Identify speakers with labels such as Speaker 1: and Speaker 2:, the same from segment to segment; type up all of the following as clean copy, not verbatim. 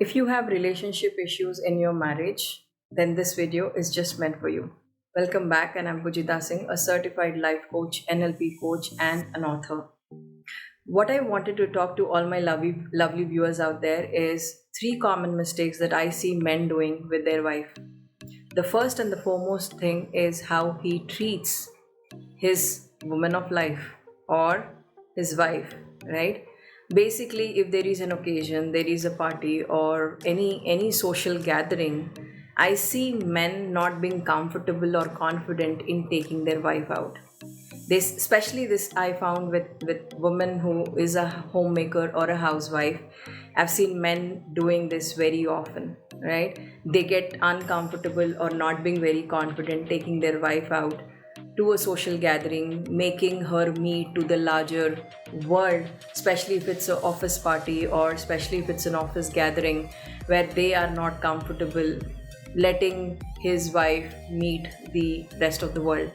Speaker 1: If you have relationship issues in your marriage, then this video is just meant for you. Welcome back, and I'm Pujita Singh, a certified life coach, NLP coach, and an author. What I wanted to talk to all my lovely viewers out there is three common mistakes that I see men doing with their wife. The first and the foremost thing is how he treats his woman of life or his wife, right? Basically, if there is an occasion, there is a party or any social gathering, I see men not being comfortable or confident in taking their wife out. This, especially this, I found with women who is a homemaker or a housewife. I've seen men doing this very often, right? They get uncomfortable or not being very confident taking their wife out to a social gathering, making her meet to the larger world, especially if it's an office party or especially if it's an office gathering where they are not comfortable letting his wife meet the rest of the world.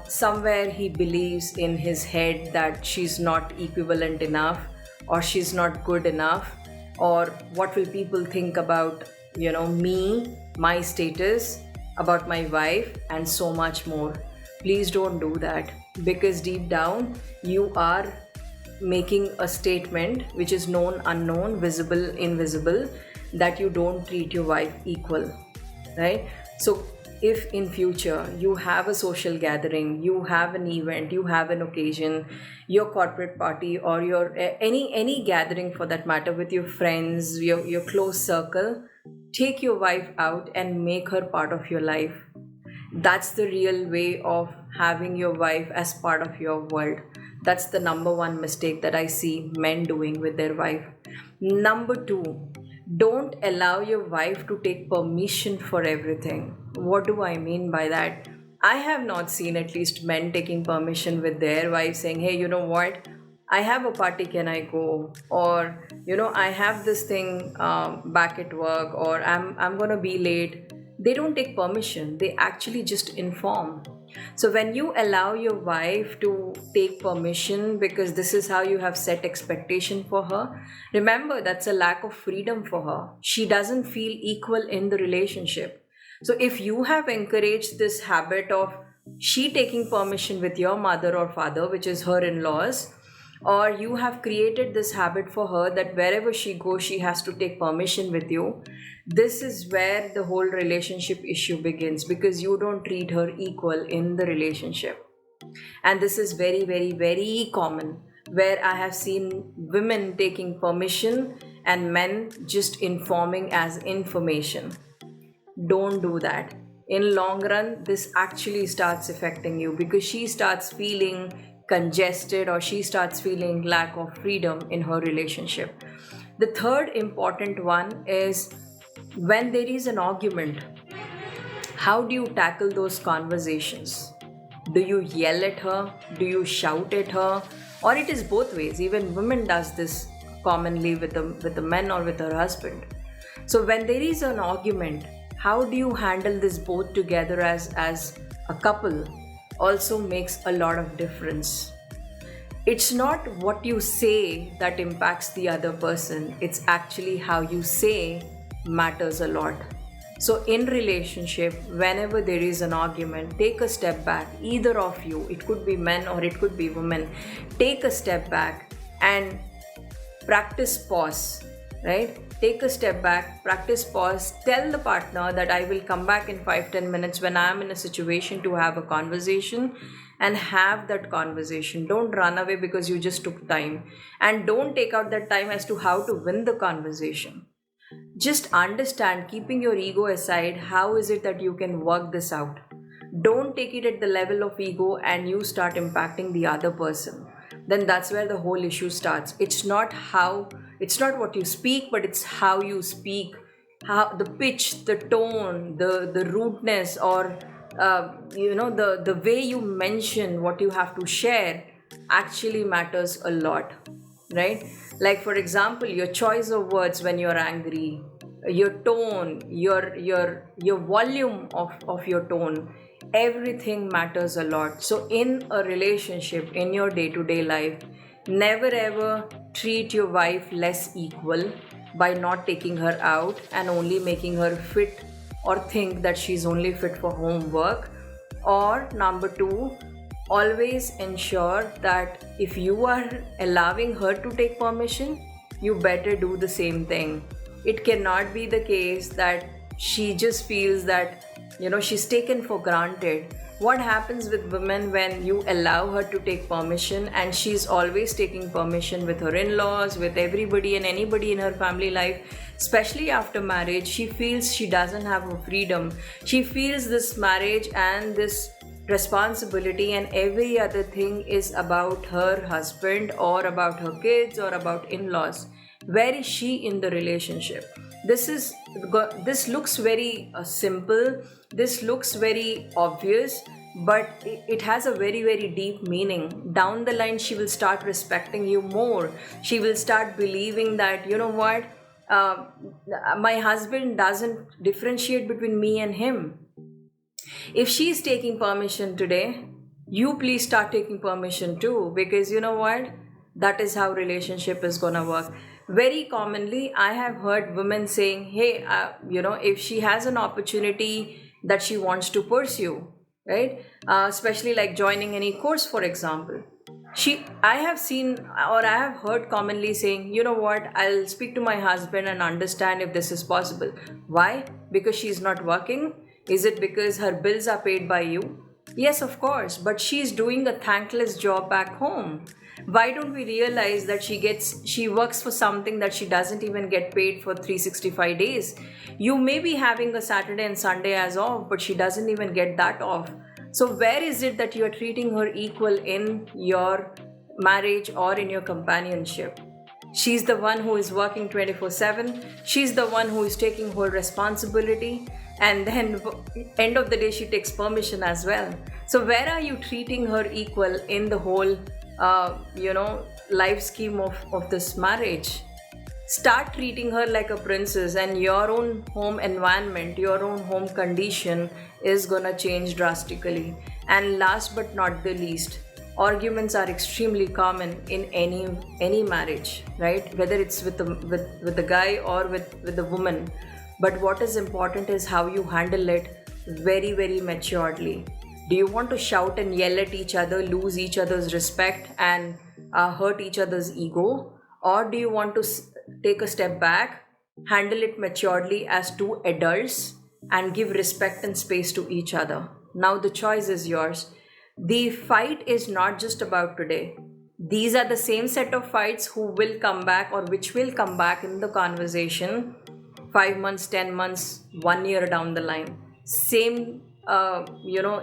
Speaker 1: Somewhere he believes in his head that she's not equivalent enough or she's not good enough, or what will people think about me, my status, about my wife, and so much more. Please don't do that, because deep down you are making a statement which is known unknown, visible invisible, that you don't treat your wife equal, right? So if in future you have a social gathering, you have an event, you have an occasion, your corporate party or your any gathering for that matter, with your friends, your close circle, take your wife out and make her part of your life. That's the real way of having your wife as part of your world. That's the number one mistake that I see men doing with their wife. Number two, don't allow your wife to take permission for everything. What do I mean by that? I have not seen at least men taking permission with their wife, saying, hey, you know what? I have a party, can I go? Or, I have this thing back at work, or I'm going to be late. They don't take permission, they actually just inform. So when you allow your wife to take permission because this is how you have set expectation for her, remember that's a lack of freedom for her. She doesn't feel equal in the relationship. So if you have encouraged this habit of she taking permission with your mother or father, which is her in-laws, or you have created this habit for her that wherever she goes she has to take permission with you, this is where the whole relationship issue begins, because you don't treat her equal in the relationship. And this is very, very, very common, where I have seen women taking permission and men just informing as information. Don't do that. In long run, this actually starts affecting you, because she starts feeling congested or she starts feeling lack of freedom in her relationship. The third important one is, when there is an argument, how do you tackle those conversations? Do you yell at her? Do you shout at her? Or it is both ways. Even women does this commonly with the men or with her husband. So when there is an argument, how do you handle this both together as a couple also makes a lot of difference. It's not what you say that impacts the other person, it's actually how you say matters a lot. So in relationship, whenever there is an argument, take a step back. Either of you, it could be men or it could be women, take a step back and practice pause, right? Take a step back, practice pause, tell the partner that I will come back in 5-10 minutes when I am in a situation to have a conversation, and have that conversation. Don't run away because you just took time, and don't take out that time as to how to win the conversation. Just understand, keeping your ego aside, how is it that you can work this out. Don't take it at the level of ego and you start impacting the other person. Then that's where the whole issue starts. It's not what you speak, but it's how you speak. How the pitch, the tone, the rudeness, or the way you mention what you have to share actually matters a lot, right? Like for example, your choice of words when you're angry, your tone, your volume of your tone, everything matters a lot. So in a relationship, in your day-to-day life, Never ever treat your wife less equal by not taking her out and only making her fit or think that she's only fit for homework. Or number two, always ensure that if you are allowing her to take permission, you better do the same thing. It cannot be the case that she just feels that she's taken for granted. What happens with women when you allow her to take permission and she's always taking permission with her in-laws, with everybody and anybody in her family life, especially after marriage? She feels she doesn't have her freedom. She feels this marriage and this responsibility and every other thing is about her husband or about her kids or about in-laws. Where is she in the relationship? This looks very simple, this looks very obvious, but it has a very very deep meaning. Down the line she will start respecting you more. She will start believing that, what, uh, my husband doesn't differentiate between me and him. If she's taking permission today, you please start taking permission too, because you know what, that is how relationship is gonna work. Very commonly I have heard women saying, hey, if she has an opportunity that she wants to pursue, right, especially like joining any course, for example, I have seen or I have heard commonly saying, you know what, I'll speak to my husband and understand if this is possible. Why? Because she's not working? Is it because her bills are paid by you? Yes, of course, but she's doing a thankless job back home. Why don't we realize that she works for something that she doesn't even get paid for 365 days? You may be having a Saturday and Sunday as off, but she doesn't even get that off. So where is it that you are treating her equal in your marriage or in your companionship? She's the one who is working 24/7. She's the one who is taking whole responsibility. And then end of the day, she takes permission as well. So where are you treating her equal in the whole, life scheme of this marriage? Start treating her like a princess, and your own home environment, your own home condition is gonna change drastically. And last but not the least, arguments are extremely common in any marriage, right? Whether it's with the guy or with the woman. But what is important is how you handle it very, very maturely. Do you want to shout and yell at each other, lose each other's respect, and hurt each other's ego? Or do you want to take a step back, handle it maturely as two adults, and give respect and space to each other? Now the choice is yours. The fight is not just about today. These are the same set of fights who will come back or which will come back in the conversation 5 months, 10 months, 1 year down the line. Same,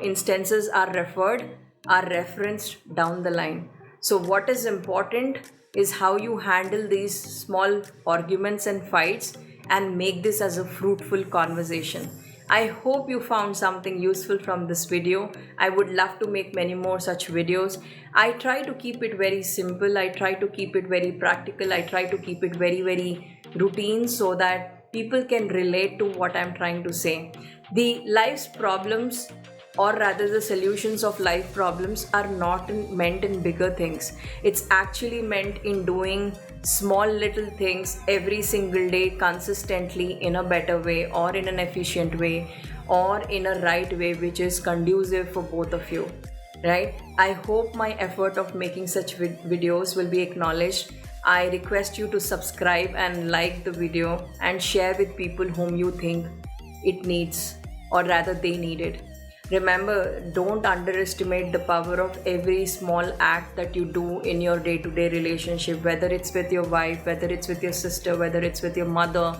Speaker 1: instances are referenced down the line. So what is important is how you handle these small arguments and fights and make this as a fruitful conversation. I hope you found something useful from this video. I would love to make many more such videos. I try to keep it very simple. I try to keep it very practical. I try to keep it very, very routine so that people can relate to what I'm trying to say. The life's problems, or rather the solutions of life problems, are not meant in bigger things. It's actually meant in doing small little things every single day consistently in a better way or in an efficient way or in a right way which is conducive for both of you, right? I hope my effort of making such videos will be acknowledged. I request you to subscribe and like the video and share with people whom you think it needs, or rather they need it. Remember, don't underestimate the power of every small act that you do in your day-to-day relationship, whether it's with your wife, whether it's with your sister, whether it's with your mother,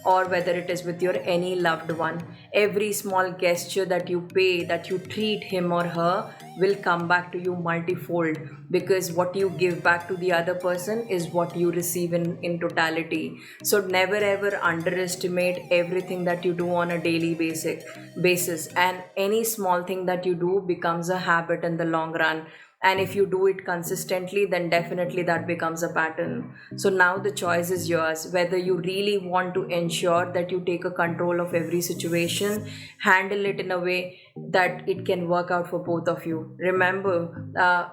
Speaker 1: or whether it is with your any loved one. Every small gesture that you pay, that you treat him or her, will come back to you multifold, because what you give back to the other person is what you receive in totality. So never ever underestimate everything that you do on a daily basis, and any small thing that you do becomes a habit in the long run. And if you do it consistently, then definitely that becomes a pattern. So now the choice is yours, whether you really want to ensure that you take a control of every situation, handle it in a way that it can work out for both of you. Remember,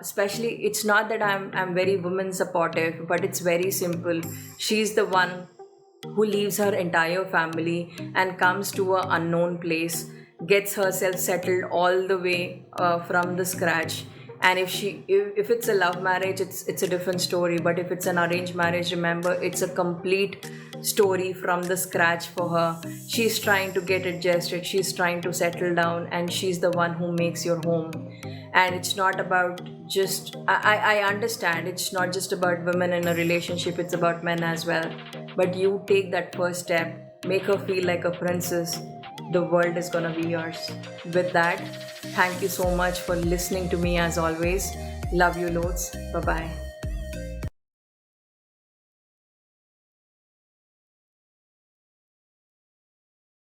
Speaker 1: especially, it's not that I'm very woman supportive, but it's very simple. She's the one who leaves her entire family and comes to a unknown place, gets herself settled all the way from the scratch. And if it's a love marriage, it's a different story. But if it's an arranged marriage, remember, it's a complete story from the scratch for her. She's trying to get adjusted, she's trying to settle down, and she's the one who makes your home. And it's not about just I understand it's not just about women in a relationship, it's about men as well. But you take that first step, make her feel like a princess. The world is gonna be yours. With that, thank you so much for listening to me as always. Love you loads. Bye bye.